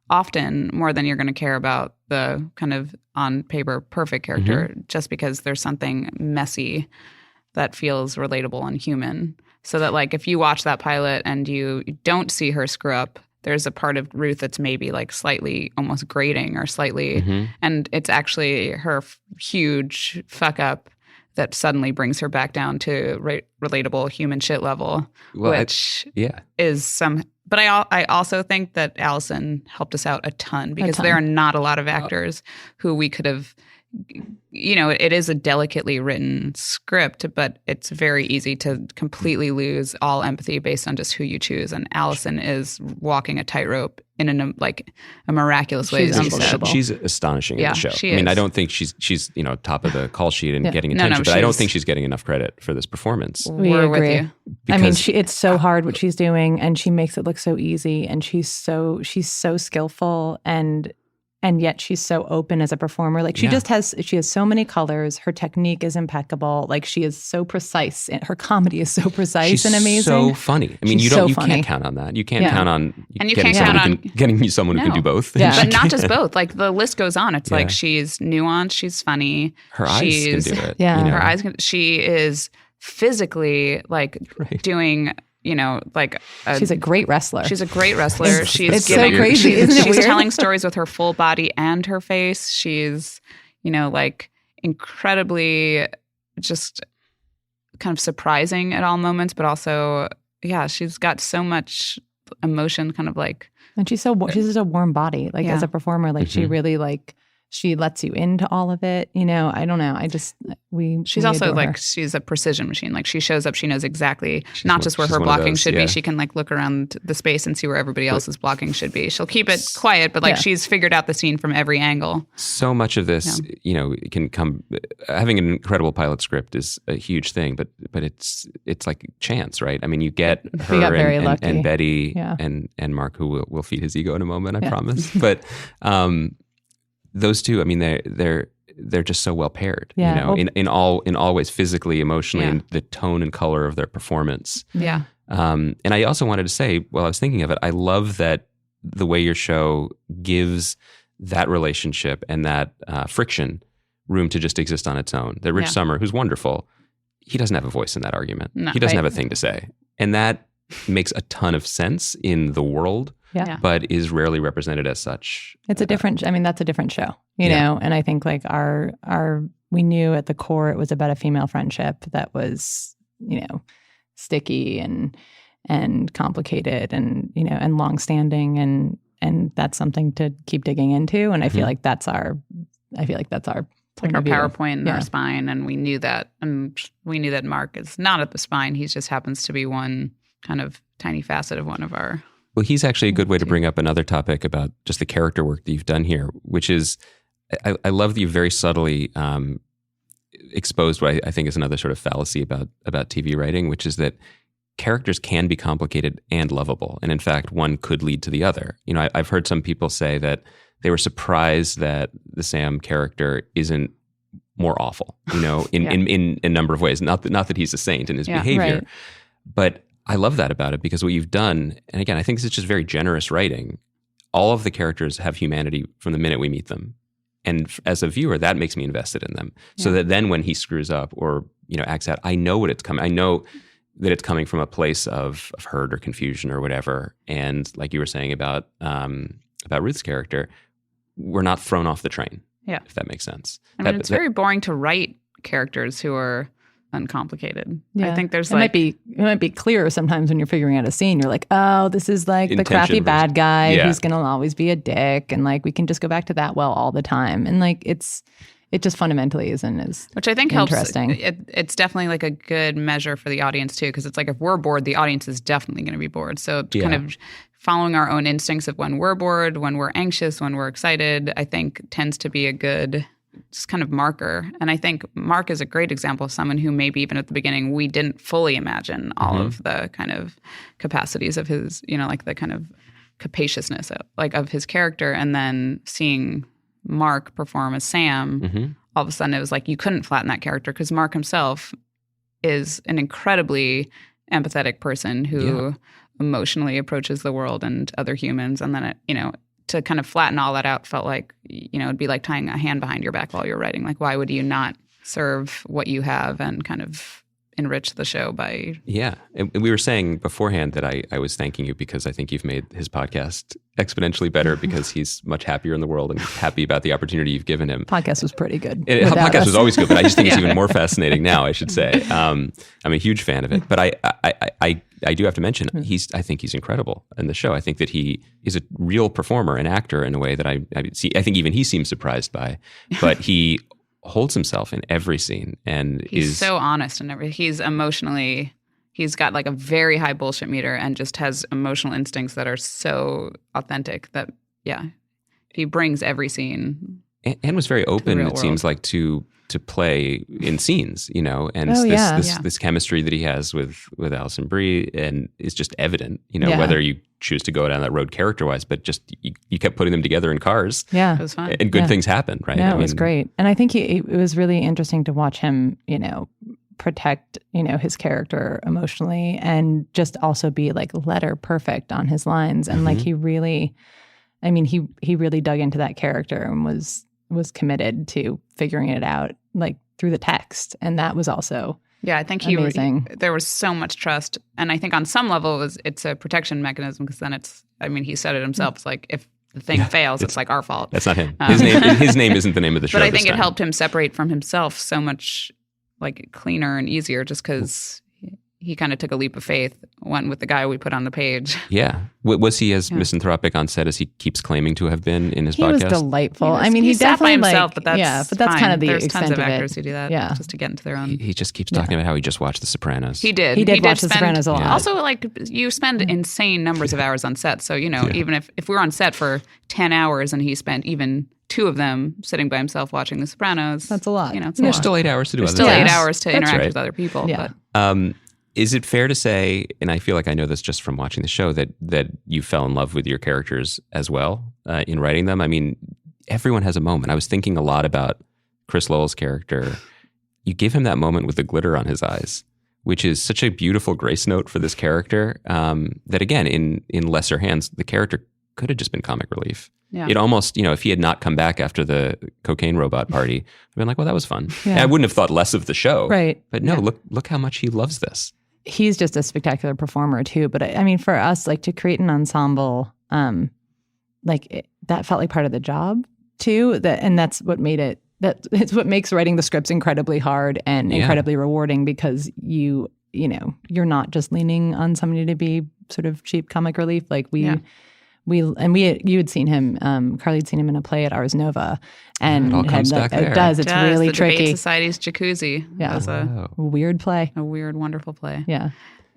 often more than you're going to care about the kind of on paper perfect character, just because there's something messy that feels relatable and human. So that like if you watch that pilot and you don't see her screw up, there's a part of Ruth that's maybe like slightly almost grating or slightly, and it's actually her huge fuck up that suddenly brings her back down to relatable human shit level, which is some... But I also think that Allison helped us out a ton, because there are not a lot of actors who we could have, it is a delicately written script, but it's very easy to completely lose all empathy based on just who you choose. And Allison is walking a tightrope in a miraculous way. She's astonishing in the show. I mean, I don't think she's top of the call sheet and getting attention, but I don't think she's getting enough credit for this performance. We're with you. I mean, it's so hard what she's doing, and she makes it look so easy, and she's so skillful, and yet she's so open as a performer. Like she has so many colors. Her technique is impeccable. Like she is so precise. Her comedy is so precise and amazing. So funny. I mean, you can't count on that. You can't count on getting you someone who can do both. Yeah. But not just both. Like the list goes on. It's like she's nuanced. She's funny. Her eyes can do it. Yeah. Her eyes can. She is physically like doing, you know, like she's a great wrestler. She's a great wrestler. It's so crazy. Isn't it she's weird? telling stories with her full body and her face. She's, you know, like incredibly just kind of surprising at all moments, but also, yeah, she's got so much emotion, kind of like. And she's just a warm body. Like as a performer, like she really like, she lets you into all of it. You know, I don't know. She's also like, she's a precision machine. Like she shows up, she knows exactly not just where her blocking should be. She can like look around the space and see where everybody else's blocking should be. She'll keep it quiet, but like she's figured out the scene from every angle. So much of this, you know, it can come, having an incredible pilot script is a huge thing, but it's like chance, right? I mean, you get her and Betty and Mark, who will feed his ego in a moment, I promise. But, those two, I mean, they're just so well paired, you know, in all ways, physically, emotionally, and the tone and color of their performance. Yeah. And I also wanted to say, while I was thinking of it, I love that the way your show gives that relationship and that friction room to just exist on its own. That Rich Sommer, who's wonderful, he doesn't have a voice in that argument. No, he doesn't have a thing to say, and that makes a ton of sense in the world. But is rarely represented as such. It's a different, I mean, that's a different show, you know? And I think like we knew at the core it was about a female friendship that was, you know, sticky and complicated and, you know, and longstanding and that's something to keep digging into. And I feel like that's our like our PowerPoint and our spine. And we knew that Mark is not at the spine. He just happens to be one kind of tiny facet of one of our. Well, he's actually a good way to bring up another topic about just the character work that you've done here, which is, I love that you very subtly exposed what I think is another sort of fallacy about TV writing, which is that characters can be complicated and lovable. And in fact, one could lead to the other. You know, I've heard some people say that they were surprised that the Sam character isn't more awful, you know, in a number of ways. Not that he's a saint in his behavior, but I love that about it because what you've done, and again, I think this is just very generous writing. All of the characters have humanity from the minute we meet them. And as a viewer, that makes me invested in them. So that then when he screws up or, you know, acts out, I know what it's coming. I know that it's coming from a place of hurt or confusion or whatever. And like you were saying about Ruth's character, we're not thrown off the train. Yeah. If that makes sense. I mean, it's very boring to write characters who are uncomplicated. Yeah. I think there's it might be clearer sometimes when you're figuring out a scene. You're like, oh, this is like the crappy bad guy who's going to always be a dick, and like we can just go back to that well all the time. And like it just fundamentally isn't as which I think interesting. Helps. It's definitely like a good measure for the audience too, because it's like if we're bored, the audience is definitely going to be bored. So kind of following our own instincts of when we're bored, when we're anxious, when we're excited, I think tends to be a good just kind of marker. And I think Mark is a great example of someone who maybe even at the beginning we didn't fully imagine all of the kind of capacities of his, you know, like the kind of capaciousness of his character. And then seeing Mark perform as Sam, all of a sudden it was like you couldn't flatten that character because Mark himself is an incredibly empathetic person who emotionally approaches the world and other humans. And then it, you know, to kind of flatten all that out felt like, you know, it'd be like tying a hand behind your back while you're writing. Like, why would you not serve what you have and kind of enrich the show by... Yeah. And we were saying beforehand that I was thanking you because I think you've made his podcast exponentially better because he's much happier in the world and happy about the opportunity you've given him. Podcast was pretty good. Podcast was always good, but I just think it's even more fascinating now, I should say. I'm a huge fan of it. But I do have to mention, I think he's incredible in the show. I think that he is a real performer, an actor in a way that I see. I think even he seems surprised by, but he holds himself in every scene and he's so honest and everything. He's emotionally, he's got like a very high bullshit meter and just has emotional instincts that are so authentic that, he brings every scene. And was very open, it seems like, to play in scenes, you know, and this chemistry that he has with Alison Brie and is just evident, you know, whether you choose to go down that road character-wise, but just you kept putting them together in cars. Yeah. It was fun. And good things happened, right? No, it was great. And I think it was really interesting to watch him, you know, protect, you know, his character emotionally and just also be like letter perfect on his lines. And like he really dug into that character and was committed to figuring it out like through the text. And that was also Yeah, I think there was so much trust. And I think on some level it's a protection mechanism because then he said it himself. It's like if the thing fails, it's like our fault. That's not him. His name isn't the name of the show. But I think it helped him separate from himself so much like cleaner and easier just because he kind of took a leap of faith, went with the guy we put on the page. Yeah. Was he as misanthropic on set as he keeps claiming to have been in his podcast? He was delightful. He sat definitely by himself, but that's kind of the There's extent tons of of actors it. who do that just to get into their own. He just keeps talking about how he just watched The Sopranos. He did watch The Sopranos a lot. Also, like, you spend insane numbers of hours on set. So, even if we're on set for 10 hours and he spent even 2 of them sitting by himself watching The Sopranos. That's a lot. There's still 8 hours to do other There's still things. 8 hours to interact with other people. Yeah. But. Is it fair to say, and I feel like I know this just from watching the show, that you fell in love with your characters as well in writing them? I mean, everyone has a moment. I was thinking a lot about Chris Lowell's character. You give him that moment with the glitter on his eyes, which is such a beautiful grace note for this character that, again, in lesser hands, the character could have just been comic relief. Yeah. It almost, if he had not come back after the cocaine robot party, I'd been like, well, that was fun. Yeah. And I wouldn't have thought less of the show. Right. But no, look how much he loves this. He's just a spectacular performer too. But I mean, for us, like to create an ensemble, that felt like part of the job too. And that's what made it. It's what makes writing the scripts incredibly hard and incredibly rewarding because you're not just leaning on somebody to be sort of cheap comic relief. Like you had seen him, Carly had seen him in a play at Ars Nova, and it all comes back there. It does. It's really the tricky. Debate Society's Jacuzzi. Yeah, was a weird play. A weird, wonderful play. Yeah,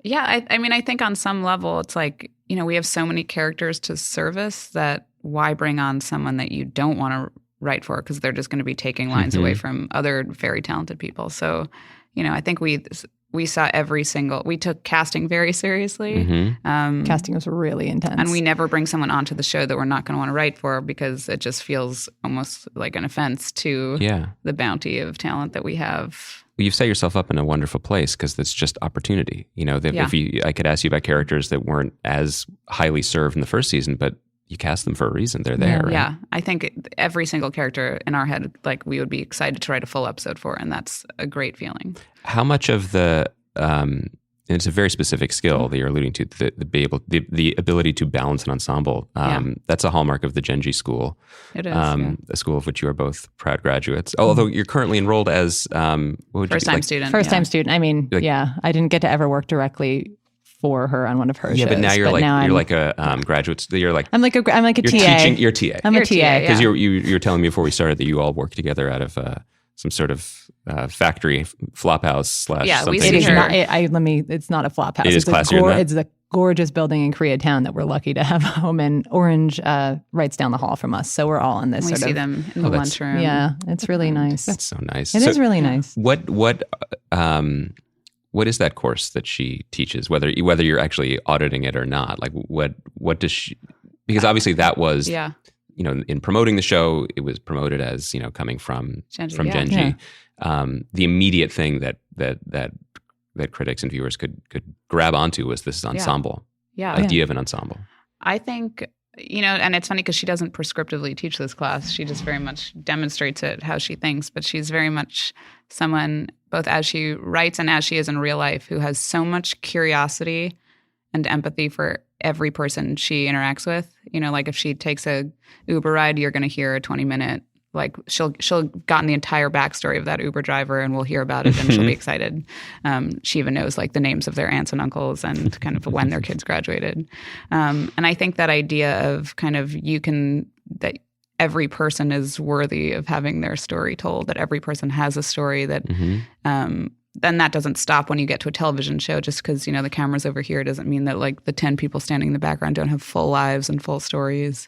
yeah. I mean, I think on some level, it's like we have so many characters to service that why bring on someone that you don't want to write for because they're just going to be taking lines away from other very talented people. So, I think we saw we took casting very seriously. Casting was really intense. And we never bring someone onto the show that we're not going to want to write for because it just feels almost like an offense to the bounty of talent that we have. Well, you've set yourself up in a wonderful place because it's just opportunity. If I could ask you about characters that weren't as highly served in the first season, but you cast them for a reason. They're there. Right? Yeah. I think every single character in our head, like we would be excited to write a full episode for, and that's a great feeling. How much of and it's a very specific skill that you're alluding to, the ability to balance an ensemble. That's a hallmark of the Genji School. It is. A school of which you are both proud graduates. Although you're currently enrolled as first-time student. First-time student. I mean, I didn't get to ever work directly for her on one of her shows. Yeah, but now you're like a graduate. You're like I'm like a TA. Teaching. You're TA. I'm a TA because you're telling me before we started that you all work together out of some sort of factory flop house / something. We see her. It's not a flop house. It is classier than that. It's a gorgeous building in Koreatown that we're lucky to have home, and Orange right down the hall from us. So we're all in this. We see them in the lunchroom. Yeah, it's really nice. That's so nice. It is really nice. What is that course that she teaches? Whether you're actually auditing it or not, like what does she? Because obviously that was in promoting the show, it was promoted as coming from Genji. The immediate thing that critics and viewers could grab onto was this ensemble idea of an ensemble. I think and it's funny because she doesn't prescriptively teach this class. She just very much demonstrates it how she thinks, but she's very much someone, both as she writes and as she is in real life, who has so much curiosity and empathy for every person she interacts with. Like if she takes a Uber ride, you're going to hear a 20-minute, like she'll gotten the entire backstory of that Uber driver and we'll hear about it and she'll be excited. She even knows like the names of their aunts and uncles and kind of when their kids graduated. And I think that idea of kind of that every person is worthy of having their story told, that every person has a story that then that doesn't stop when you get to a television show. Just because the camera's over here doesn't mean that like the 10 people standing in the background don't have full lives and full stories.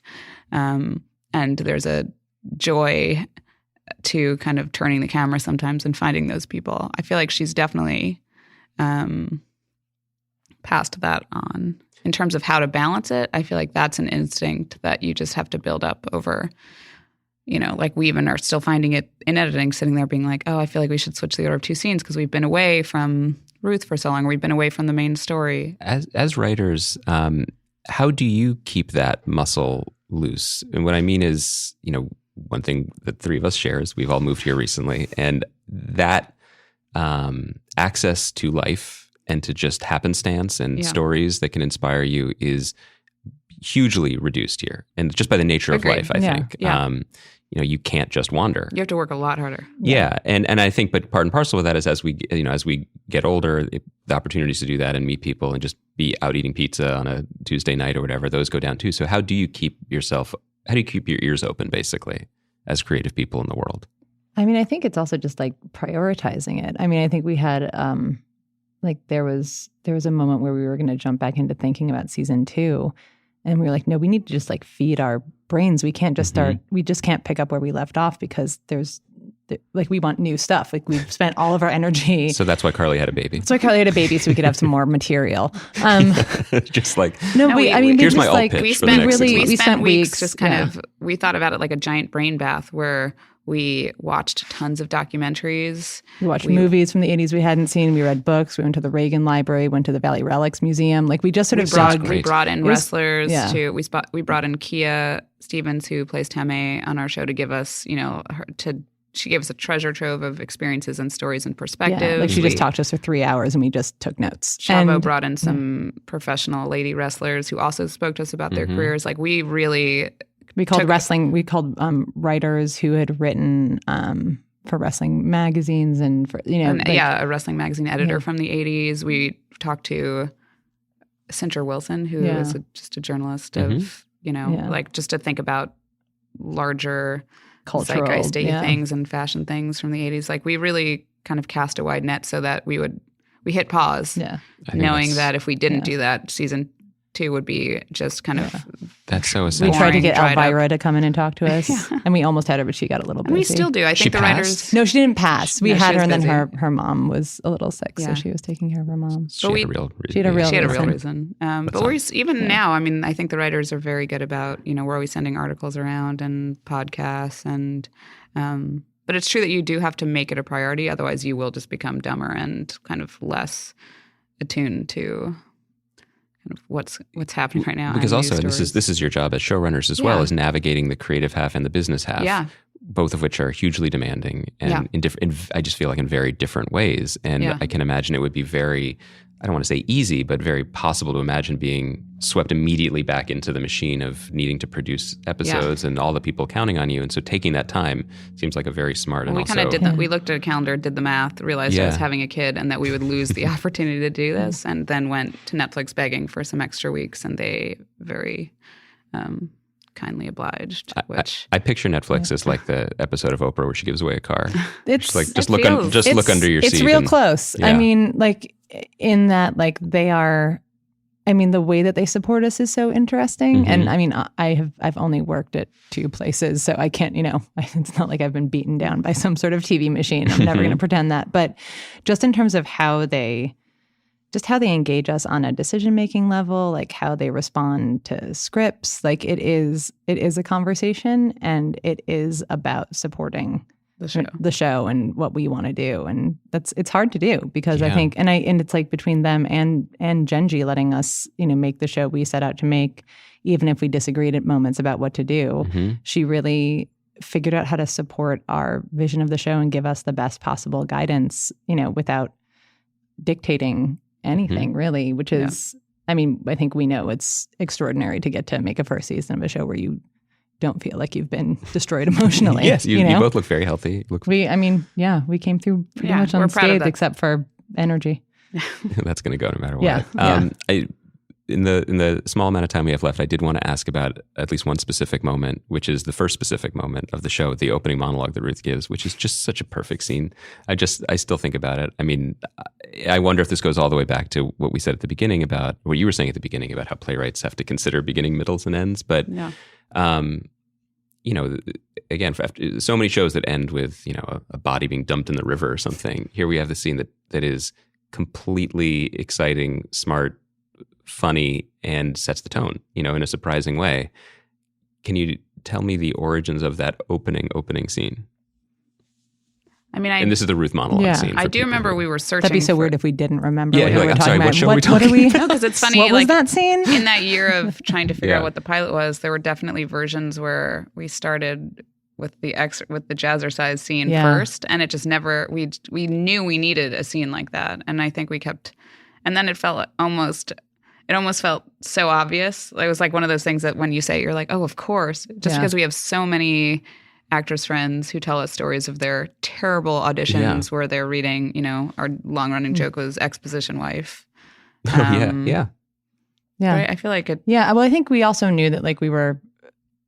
And there's a joy to kind of turning the camera sometimes and finding those people. I feel like she's definitely passed that on. In terms of how to balance it, I feel like that's an instinct that you just have to build up over, like we even are still finding it in editing, sitting there being like, oh, I feel like we should switch the order of 2 scenes because we've been away from Ruth for so long, or we've been away from the main story. As writers, how do you keep that muscle loose? And what I mean is, one thing that 3 of us share is we've all moved here recently, and that access to life and to just happenstance and stories that can inspire you is hugely reduced here. And just by the nature of life, I think. Yeah. You can't just wander. You have to work a lot harder. Yeah. And I think, but part and parcel with that is as we get older, the opportunities to do that and meet people and just be out eating pizza on a Tuesday night or whatever, those go down too. So how do you keep your ears open, basically, as creative people in the world? I mean, I think it's also just like prioritizing it. I mean, I think we had there was a moment where we were going to jump back into thinking about season 2, and we were like, no, we need to just like feed our brains. We can't just start. We just can't pick up where we left off because we want new stuff. Like we've spent all of our energy. So that's why Carly had a baby. So we could have some more material. Just like here's my alt pitch. We spent weeks just kind of. We thought about it like a giant brain bath where we watched tons of documentaries. We watched movies from the 80s we hadn't seen. We read books. We went to the Reagan Library, went to the Valley Relics Museum. Like we just sort of we brought in wrestlers too. We brought in Kia Stevens, who plays Teme on our show, to give us, she gave us a treasure trove of experiences and stories and perspectives. Yeah, like she just talked to us for 3 hours and we just took notes. Chavo brought in some professional lady wrestlers who also spoke to us about their careers. Like we called writers who had written for wrestling magazines and for, a wrestling magazine editor from the 80s. We talked to Cincher Wilson, who is just a journalist of, like just to think about larger cultural zeitgeisty things and fashion things from the 80s. Like we really kind of cast a wide net so that we hit pause, knowing that if we didn't do that, season 2 would be just kind of that's so essential. We tried to get Elvira to come in and talk to us, and we almost had her, but she got a little busy. We still do. I think the writers. No, she didn't pass. We had her, and then her mom was a little sick, so she was taking care of her mom. She had a real reason. But we're even now. I mean, I think the writers are very good about. We're always sending articles around and podcasts, and but it's true that you do have to make it a priority. Otherwise, you will just become dumber and kind of less attuned to what's happening right now. Because also, and this is your job as showrunners as well, as navigating the creative half and the business half. Yeah. Both of which are hugely demanding and I just feel like in very different ways. And I can imagine it would be very, I don't want to say easy, but very possible to imagine being swept immediately back into the machine of needing to produce episodes and all the people counting on you. And so taking that time seems like a very smart and we kind of did that. We looked at a calendar, did the math, realized I was having a kid and that we would lose the opportunity to do this, and then went to Netflix begging for some extra weeks, and they very kindly obliged. Which I picture Netflix as like the episode of Oprah where she gives away a car. It's like look under your seat. It's real close. I mean, like in that, like they are. I mean, the way that they support us is so interesting. And I mean, I've only worked at 2 places, so I can't, it's not like I've been beaten down by some sort of TV machine. I'm never going to pretend that. But just in terms of how they engage us on a decision-making level, like how they respond to scripts, like it is a conversation, and it is about supporting the show and what we want to do. And it's hard to do because I think, and it's like between them and Genji letting us, make the show we set out to make, even if we disagreed at moments about what to do, she really figured out how to support our vision of the show and give us the best possible guidance, without dictating anything really, which is, I mean, I think we know it's extraordinary to get to make a first season of a show where you don't feel like you've been destroyed emotionally. Yes, you both look very healthy. We came through pretty much unscathed except for energy. That's going to go no matter what. In the small amount of time we have left, I did want to ask about at least one specific moment, which is the first specific moment of the show, the opening monologue that Ruth gives, which is just such a perfect scene. I still think about it. I mean, I wonder if this goes all the way back to what we said at the beginning about, what you were saying at the beginning about how playwrights have to consider beginning, middles, and ends. But again, after so many shows that end with, a body being dumped in the river or something, here we have the scene that is completely exciting, smart, funny, and sets the tone, in a surprising way. Can you tell me the origins of that opening scene? I mean, and this is the Ruth monologue scene. I do remember we were searching. That'd be so weird if we didn't remember. Yeah, what we were I'm talking sorry. about. What show are we talking about? No, because it's funny. What was that scene? In that year of trying to figure out what the pilot was, there were definitely versions where we started with the jazzercise scene Yeah. first, and it just never. We knew we needed a scene like that, and I think we kept. And then it almost felt so obvious. It was like one of those things that when you say it, you're like, oh, of course, just because we have so many actress friends who tell us stories of their terrible auditions where they're reading, our long-running joke was exposition wife. Yeah. Right? I feel like it. Yeah. Well, I think we also knew that we were,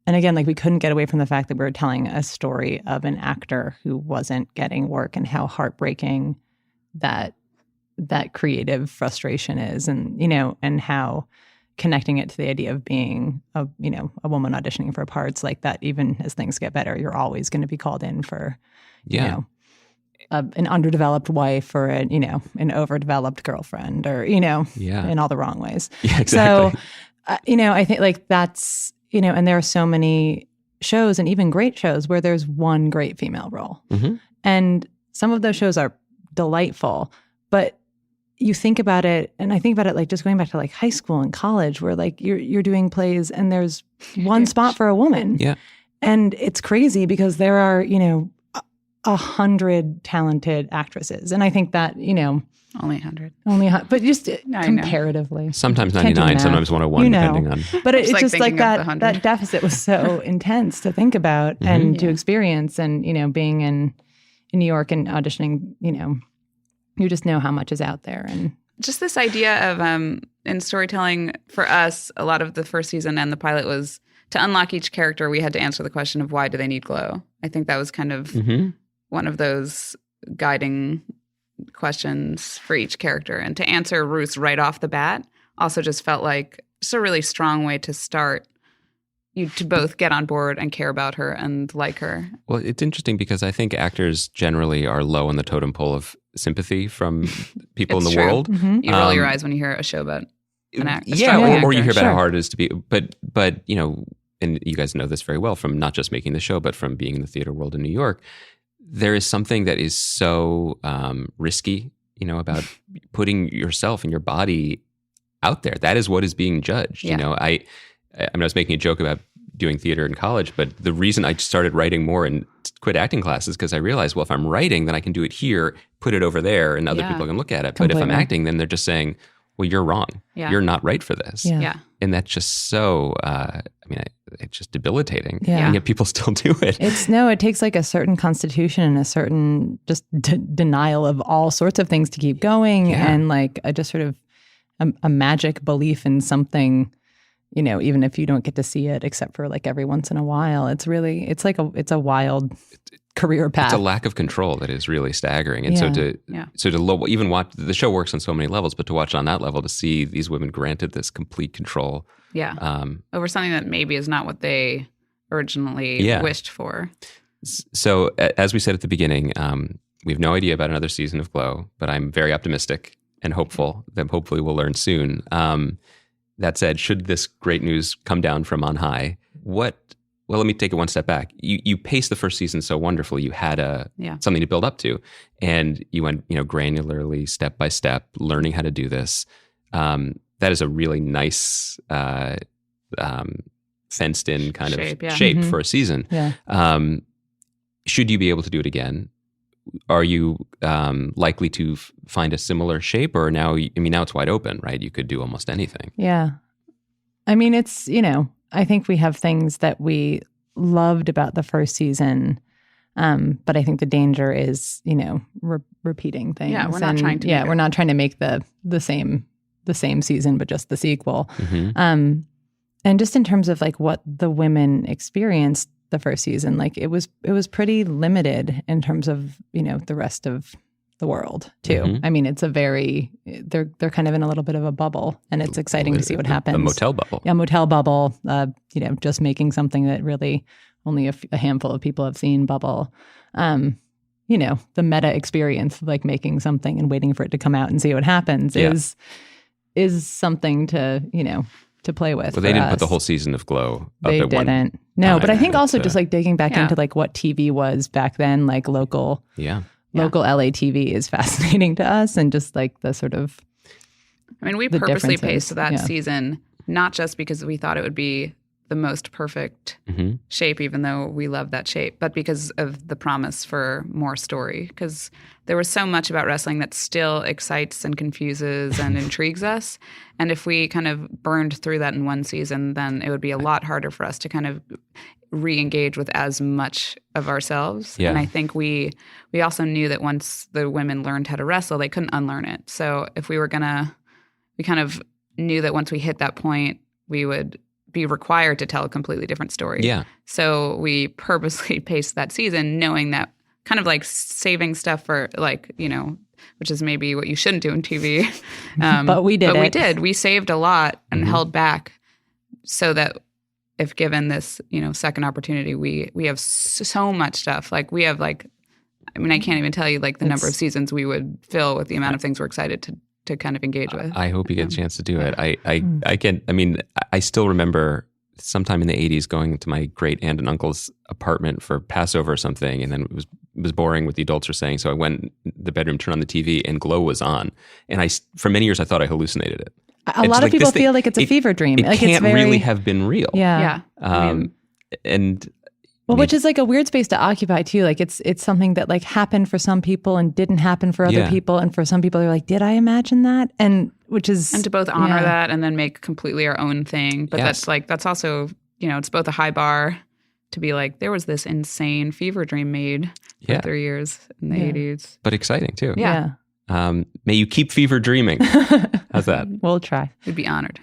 and again, we couldn't get away from the fact that we were telling a story of an actor who wasn't getting work and how heartbreaking that creative frustration is, and and how connecting it to the idea of being a woman auditioning for parts like that, even as things get better, you're always going to be called in for an underdeveloped wife or an overdeveloped girlfriend or in all the wrong ways. Yeah, exactly. So I think that's and there are so many shows, and even great shows, where there's one great female role, and some of those shows are delightful, but you think about it, and I think about it just going back to high school and college, where you're doing plays and there's one spot for a woman. Yeah. And it's crazy because there are, 100 talented actresses. And I think that, only 100. But just comparatively. Sometimes 99, sometimes 101, depending on. But it's just that that deficit was so intense to think about and to experience. And, being in New York and auditioning, you just know how much is out there. And just this idea of in storytelling for us, a lot of the first season and the pilot was to unlock each character. We had to answer the question of why do they need glow. I think that was kind of one of those guiding questions for each character. And to answer Ruth's right off the bat also just felt like just a really strong way to start you to both get on board and care about her and like her. Well, it's interesting because I think actors generally are low on the totem pole of sympathy from people in the world. You roll your eyes when you hear a show about an actor. Or you hear about how hard it is to be. But and you guys know this very well from not just making the show, but from being in the theater world in New York. There is something that is so risky, about putting yourself and your body out there. That is what is being judged. Yeah. I was making a joke about doing theater in college, but the reason I started writing more and quit acting classes because I realized, well, if I'm writing, then I can do it here, put it over there, and other people can look at it. Completely. But if I'm acting, then they're just saying, well, you're wrong. Yeah. You're not right for this. Yeah. And that's just so, it's just debilitating. Yeah. And yet people still do it. It takes a certain constitution and a certain just denial of all sorts of things to keep going. Yeah. And a just sort of a magic belief in something, even if you don't get to see it except for every once in a while. It's a wild career path. It's a lack of control that is really staggering. And so to even watch, the show works on so many levels, but to watch on that level, to see these women granted this complete control. Yeah. Over something that maybe is not what they originally wished for. So as we said at the beginning, we have no idea about another season of Glow, but I'm very optimistic and hopeful that hopefully we'll learn soon. That said, should this great news come down from on high, well, let me take it one step back. You paced the first season so wonderfully. You had something to build up to, and you went granularly, step by step, learning how to do this. That is a really nice fenced-in kind of shape for a season. Yeah. Should you be able to do it again? Are you likely to find a similar shape, or now it's wide open, right? You could do almost anything. Yeah. It's, I think we have things that we loved about the first season, but I think the danger is, repeating things. Yeah, we're not trying to. We're not trying to make the same season, but just the sequel. Mm-hmm. And just in terms of what the women experienced the first season, it was pretty limited in terms of the rest of the world too. Mm-hmm. It's a very they're kind of in a little bit of a bubble, and it's exciting to see what happens. A motel bubble. Yeah, motel bubble. Just making something that really only a handful of people have seen. Bubble. The meta experience, making something and waiting for it to come out and see what happens, is something to to play with. But they didn't put the whole season of Glow up they at didn't. one No, time. but I think also just digging back into what TV was back then, local LA TV is fascinating to us, and just the sort of we the purposely differences. paced that season not just because we thought it would be the most perfect shape, even though we love that shape, but because of the promise for more story. Because there was so much about wrestling that still excites and confuses and intrigues us. And if we kind of burned through that in one season, then it would be a lot harder for us to kind of re-engage with as much of ourselves. Yeah. And I think we also knew that once the women learned how to wrestle, they couldn't unlearn it. So if we kind of knew that once we hit that point, we would be required to tell a completely different story. Yeah. So we purposely paced that season knowing that, kind of like saving stuff for, like, you know, which is maybe what you shouldn't do in TV. But we did. We did. We saved a lot and held back so that if given this, you know, second opportunity, we have so much stuff. Like we have I can't even tell you like the number of seasons we would fill with the amount of things we're excited to kind of engage with. I hope you get a chance to do it. I still remember sometime in the 80s going to my great aunt and uncle's apartment for Passover or something, and then it was boring what the adults were saying, so I went in the bedroom, turned on the TV, and Glow was on. And for many years I thought I hallucinated it. A lot of people feel like it's a fever dream. It like can't it's very, really have been real. Yeah. Which is like a weird space to occupy too. Like it's something that like happened for some people and didn't happen for other people. And for some people, they're like, did I imagine that? And to both honor that and then make completely our own thing. But that's also, you know, it's both a high bar to be like, there was this insane fever dream made for 3 years in the 80s. But exciting too. Yeah. May you keep fever dreaming. How's that? We'll try. We'd be honored.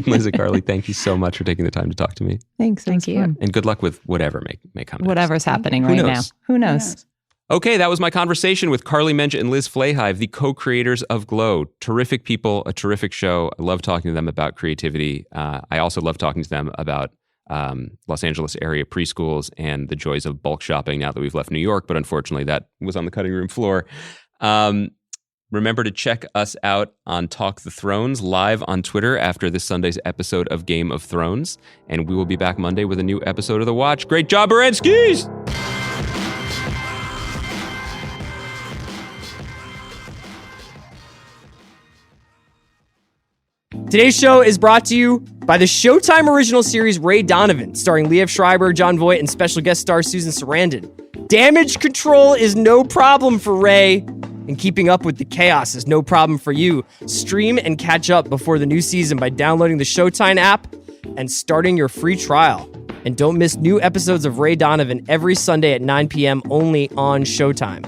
Liz and Carly, thank you so much for taking the time to talk to me. Thanks. Thank you. Fun. And good luck with whatever may come next. Whatever's happening right now. Who knows? Okay, that was my conversation with Carly Mensch and Liz Flahive, the co-creators of Glow. Terrific people, a terrific show. I love talking to them about creativity. I also love talking to them about Los Angeles area preschools and the joys of bulk shopping now that we've left New York, but unfortunately that was on the cutting room floor. Remember to check us out on Talk the Thrones live on Twitter after this Sunday's episode of Game of Thrones. And we will be back Monday with a new episode of The Watch. Great job, Baranskis! Today's show is brought to you by the Showtime original series Ray Donovan, starring Liev Schreiber, Jon Voight, and special guest star Susan Sarandon. Damage control is no problem for Ray, and keeping up with the chaos is no problem for you. Stream and catch up before the new season by downloading the Showtime app and starting your free trial. And don't miss new episodes of Ray Donovan every Sunday at 9 p.m. only on Showtime.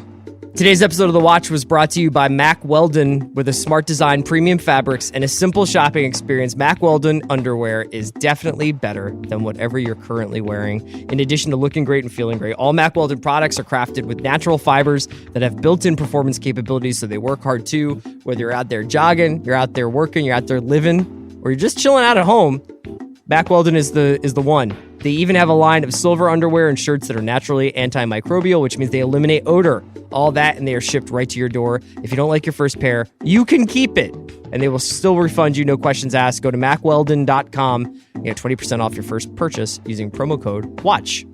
Today's episode of The Watch was brought to you by Mack Weldon. With a smart design, premium fabrics, and a simple shopping experience, Mack Weldon underwear is definitely better than whatever you're currently wearing. In addition to looking great and feeling great, all Mack Weldon products are crafted with natural fibers that have built-in performance capabilities, so they work hard too. Whether you're out there jogging, you're out there working, you're out there living, or you're just chilling out at home, Mack Weldon is the one. They even have a line of silver underwear and shirts that are naturally antimicrobial, which means they eliminate odor. All that, and they are shipped right to your door. If you don't like your first pair, you can keep it, and they will still refund you, no questions asked. Go to MackWeldon.com and get 20% off your first purchase using promo code WATCH.